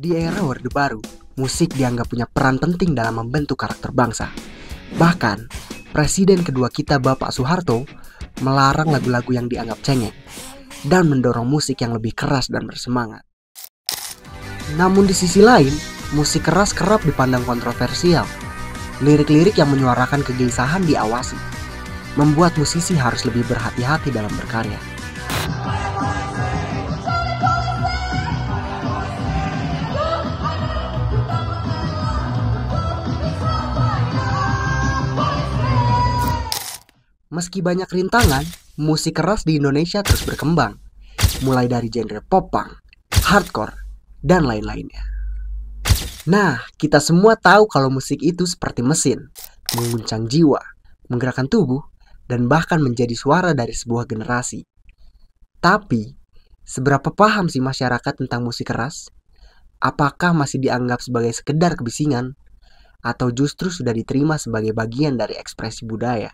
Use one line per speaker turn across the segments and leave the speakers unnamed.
Di era Orde Baru, musik dianggap punya peran penting dalam membentuk karakter bangsa. Bahkan, Presiden kedua kita Bapak Soeharto melarang lagu-lagu yang dianggap cengeng dan mendorong musik yang lebih keras dan bersemangat. Namun di sisi lain, musik keras kerap dipandang kontroversial. Lirik-lirik yang menyuarakan kegelisahan diawasi, membuat musisi harus lebih berhati-hati dalam berkarya. Meski banyak rintangan, musik keras di Indonesia terus berkembang, mulai dari genre pop-punk, hardcore, dan lain-lainnya. Nah, kita semua tahu kalau musik itu seperti mesin, mengguncang jiwa, menggerakkan tubuh, dan bahkan menjadi suara dari sebuah generasi. Tapi, seberapa paham sih masyarakat tentang musik keras? Apakah masih dianggap sebagai sekedar kebisingan? Atau justru sudah diterima sebagai bagian dari ekspresi budaya?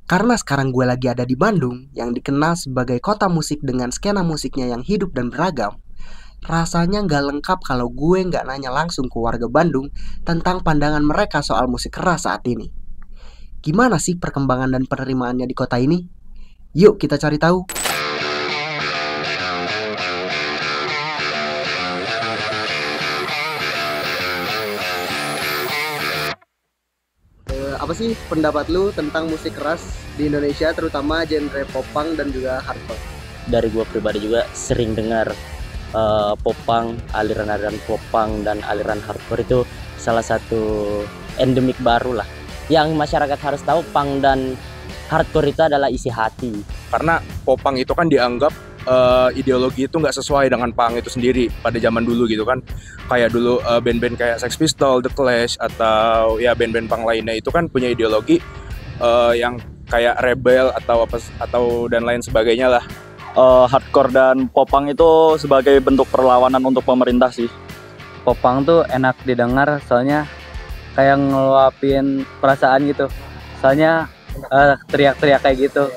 Karena sekarang gue lagi ada di Bandung, yang dikenal sebagai kota musik dengan skena musiknya yang hidup dan beragam, rasanya nggak lengkap kalau gue nggak nanya langsung ke warga Bandung tentang pandangan mereka soal musik keras saat ini. Gimana sih perkembangan dan penerimaannya di kota ini? Yuk kita cari tahu. Apa sih pendapat lu tentang musik keras di Indonesia, terutama genre pop-punk dan juga hardcore?
Dari gue pribadi juga sering dengar pop-punk, aliran-aliran pop-punk dan aliran hardcore itu salah satu endemik baru lah. Yang masyarakat harus tahu, punk dan hardcore itu adalah isi hati.
Karena pop-punk itu kan dianggap ideologi itu nggak sesuai dengan punk itu sendiri pada zaman dulu gitu kan. Kayak dulu band-band kayak Sex Pistols, The Clash, atau ya band-band punk lainnya itu kan punya ideologi yang kayak rebel atau dan lain sebagainya lah.
Hardcore dan popang itu sebagai bentuk perlawanan untuk pemerintah sih. Popang tuh enak didengar soalnya kayak ngeluapin perasaan gitu. Soalnya teriak-teriak kayak gitu.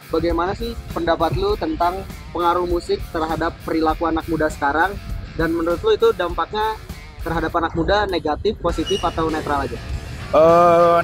Bagaimana sih pendapat lu tentang pengaruh musik terhadap perilaku anak muda sekarang? Dan menurut lu itu dampaknya terhadap anak muda negatif, positif, atau netral aja?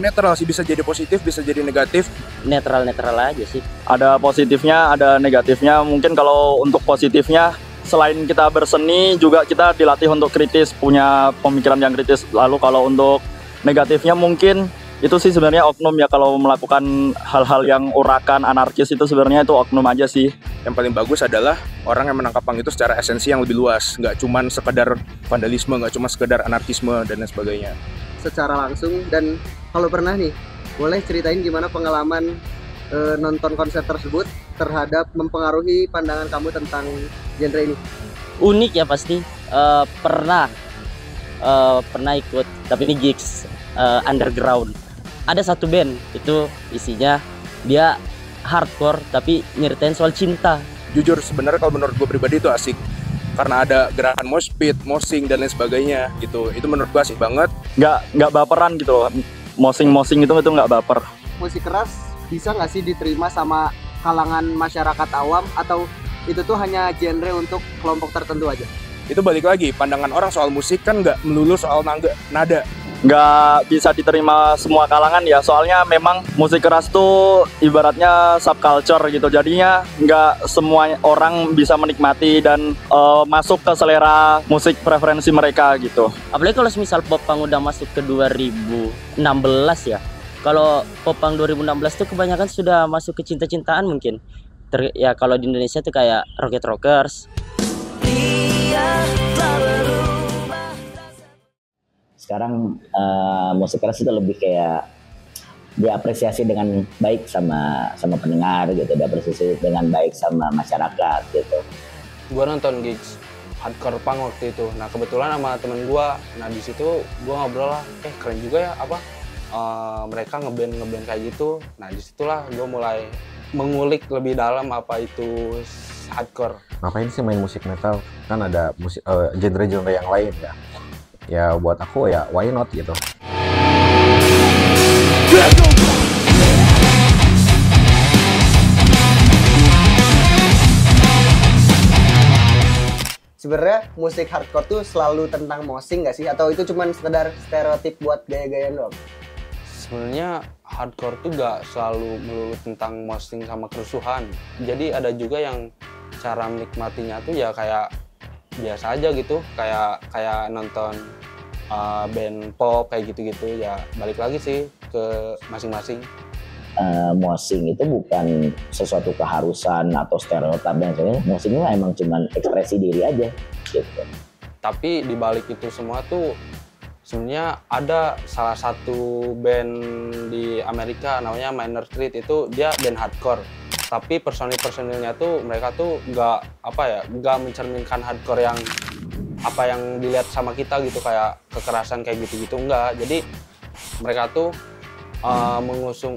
Netral sih, bisa jadi positif, bisa jadi negatif.
Netral-netral aja sih.
Ada positifnya, ada negatifnya. Mungkin kalau untuk positifnya, selain kita berseni, juga kita dilatih untuk kritis, punya pemikiran yang kritis. Lalu kalau untuk negatifnya mungkin itu sih sebenarnya oknum ya, kalau melakukan hal-hal yang urakan, anarkis itu sebenarnya itu oknum aja sih.
Yang paling bagus adalah orang yang menangkap punk itu secara esensi yang lebih luas, nggak cuma sekedar vandalisme, nggak cuma sekedar anarkisme dan lain sebagainya.
Secara langsung, dan kalau pernah nih, boleh ceritain gimana pengalaman nonton konser tersebut terhadap mempengaruhi pandangan kamu tentang genre ini?
Unik ya pasti. Pernah ikut, tapi ini gigs underground. Ada satu band itu isinya dia hardcore tapi nyeritain soal cinta.
Jujur sebenarnya kalau menurut gue pribadi itu asik karena ada gerakan mosh pit, moshing dan lain sebagainya gitu. Itu menurut gue asik banget.
Nggak baperan gitu loh. Moshing itu nggak baper.
Musik keras bisa nggak sih diterima sama kalangan masyarakat awam, atau itu tuh hanya genre untuk kelompok tertentu aja?
Itu balik lagi, pandangan orang soal musik kan nggak melulu soal nada.
Nggak bisa diterima semua kalangan ya, soalnya memang musik keras tuh ibaratnya subculture gitu, jadinya nggak semua orang bisa menikmati dan masuk ke selera musik preferensi mereka gitu.
Apalagi kalau misal popang udah masuk ke 2016 ya. Kalau popang 2016 tuh kebanyakan sudah masuk ke cinta-cintaan mungkin. Ya kalau di Indonesia tuh kayak Rocket Rockers.
Sekarang musik keras itu lebih kayak diapresiasi dengan baik sama pendengar gitu, diapresiasi dengan baik sama masyarakat gitu.
Gua nonton gigs hardcore punk waktu itu. Nah kebetulan sama temen gua, nah di situ gua ngobrol lah, keren juga ya mereka ngeband kayak gitu. Nah disitulah gua mulai mengulik lebih dalam apa itu hardcore.
Ngapain sih main musik metal? Kan ada musik genre-genre yang lain ya. Ya buat aku ya why not gitu.
Sebenarnya sebenarnya musik hardcore tuh selalu tentang moshing nggak sih? Atau itu cuma sekedar stereotip buat gaya-gayaan doang?
Sebenarnya hardcore tuh gak selalu melulu tentang moshing sama kerusuhan. Jadi ada juga yang cara menikmatinya tuh ya kayak biasa aja gitu, kayak nonton band pop kayak gitu-gitu. Ya balik lagi sih ke masing-masing.
Moshing itu bukan sesuatu keharusan atau stereotip dan sebagainya. Moshing itu emang cuma ekspresi diri aja gitu.
Tapi di balik itu semua tuh sebenarnya ada salah satu band di Amerika namanya Minor Threat, itu dia band hardcore. Tapi personilnya tuh mereka tuh nggak mencerminkan hardcore yang apa yang dilihat sama kita gitu, kayak kekerasan kayak gitu-gitu enggak. Jadi mereka tuh mengusung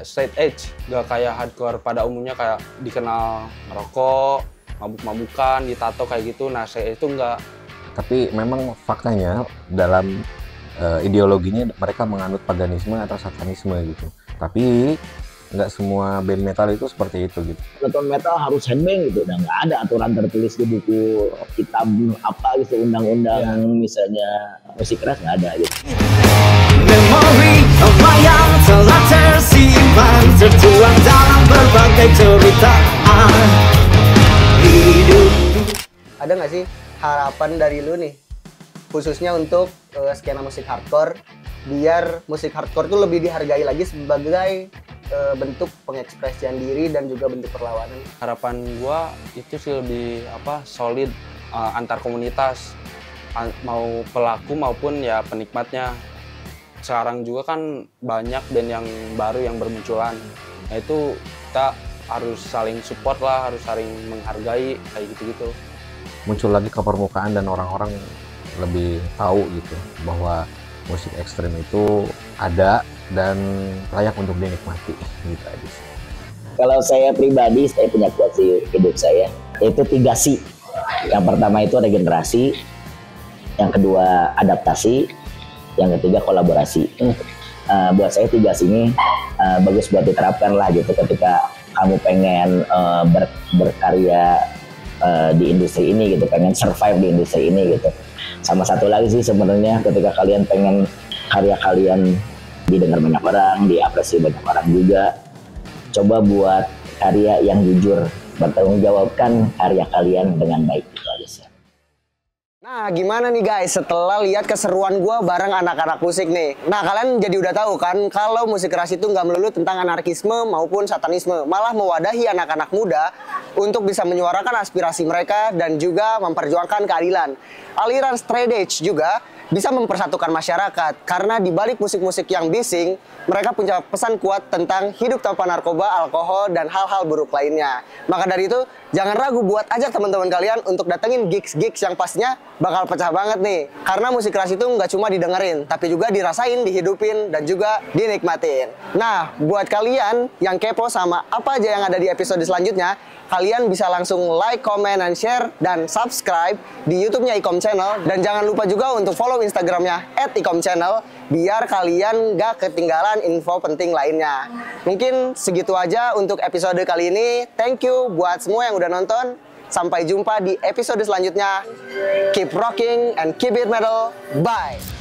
straight edge, nggak kayak hardcore pada umumnya kayak dikenal merokok, mabuk-mabukan, ditato kayak gitu. Nah, saya itu enggak.
Tapi memang faktanya dalam ideologinya mereka menganut paganisme atau satanisme gitu. Tapi nggak semua band metal itu seperti itu gitu.
Nonton metal harus headbang gitu, udah nggak ada aturan tertulis di buku kitab apa gitu, undang-undang misalnya musik keras nggak ada gitu.
Memori apa yang telah tersimpan tertuang dalam berbagai ceritaan hidup.
Ada nggak sih harapan dari lu nih, khususnya untuk skena musik hardcore, biar musik hardcore tuh lebih dihargai lagi sebagai bentuk pengekspresian diri dan juga bentuk perlawanan?
Harapan gua itu sih lebih solid antar komunitas, mau pelaku maupun ya penikmatnya. Sekarang juga kan banyak band yang baru yang bermunculan. Nah itu kita harus saling support lah, harus saling menghargai kayak gitu-gitu.
Muncul lagi ke permukaan dan orang-orang lebih tahu gitu bahwa musik ekstrem itu ada dan layak untuk dinikmati gitu aja sih.
Kalau saya pribadi, saya punya quotes hidup saya, itu 3 C. Yang pertama itu regenerasi, yang kedua adaptasi, yang ketiga kolaborasi. Buat saya 3 C ini bagus buat diterapkan lah gitu ketika kamu pengen berkarya di industri ini gitu, pengen survive di industri ini gitu. Sama satu lagi sih sebenarnya, ketika kalian pengen karya kalian didengar banyak orang, diapresiasi banyak orang juga, coba buat karya yang jujur, bertanggung jawabkan karya kalian dengan baik. Itu aja sih.
Nah, gimana nih guys setelah lihat keseruan gue bareng anak-anak musik nih? Nah, kalian jadi udah tahu kan kalau musik keras itu nggak melulu tentang anarkisme maupun satanisme, malah mewadahi anak-anak muda untuk bisa menyuarakan aspirasi mereka dan juga memperjuangkan keadilan. Aliran straight edge juga bisa mempersatukan masyarakat karena di balik musik-musik yang bising, mereka punya pesan kuat tentang hidup tanpa narkoba, alkohol, dan hal-hal buruk lainnya. Maka dari itu, jangan ragu buat ajak teman-teman kalian untuk datengin gigs-gigs yang pastinya bakal pecah banget nih. Karena musik keras itu nggak cuma didengerin, tapi juga dirasain, dihidupin, dan juga dinikmatin. Nah, buat kalian yang kepo sama apa aja yang ada di episode selanjutnya, kalian bisa langsung like, comment, and share, dan subscribe di YouTube-nya Ikom Channel. Dan jangan lupa juga untuk follow Instagram-nya @ikomchannel, biar kalian gak ketinggalan info penting lainnya. Mungkin segitu aja untuk episode kali ini. Thank you buat semua yang udah nonton. Sampai jumpa di episode selanjutnya. Keep rocking and keep it metal. Bye!